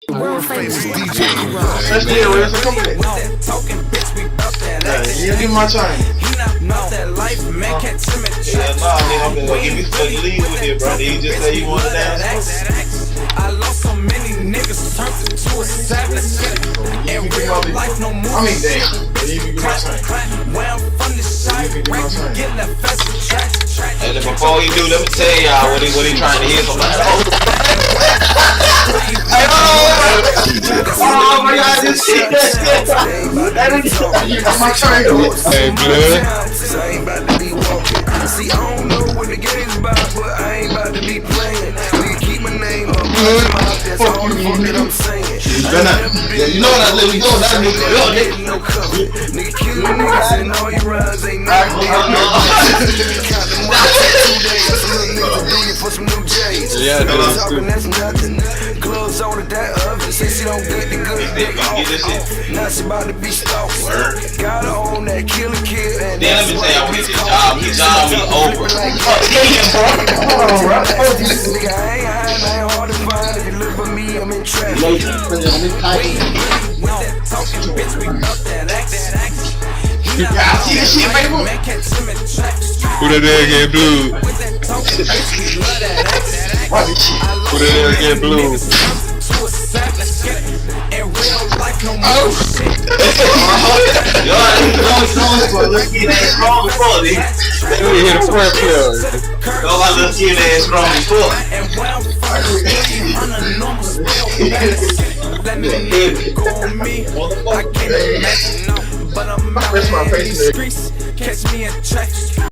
World famous DJ. Let's get it, Riz. Come with it. You give me my chain. Yeah, nah, nigga, I'm gonna give you some lead with it, bro. You just say you want to dance. I lost so many niggas, turned into a savage. In real life, no more. I mean, damn. You give me my chain. Where I'm from, the shy rank, get that fast track. And then before he do, let me tell y'all what he trying to hear from my oh my God, this shit. You got my chain. Hey, blood. I ain't about to be walking. See, I don't know what the game's about, but I ain't about to be playing. We keep my name up, that's all the fuck that I'm saying. Yeah, you know what I live, you know what I live. No cover. Nigga killing niggas and all your rides ain't nothing. Count the money, 2 days. Some little niggas do you for some new J's. Yeah, that's talking, that's nothing. Gloves on at that oven. Say she don't get the good dick off. Now she about to be stalked. Gotta own that killer kid. And then let me tell y'all, his job is over. Nigga, I ain't hard to find. If you look for me, I'm in traffic. Talking bitch, we up that action. See this shit, baby? Who that there get blue? Who that there get blue? Let's get that strong before this. Let me hit a prayer pill. Go my little skin ass strong before. I can't imagine, but I'm out in these streets. Catch me in traffic.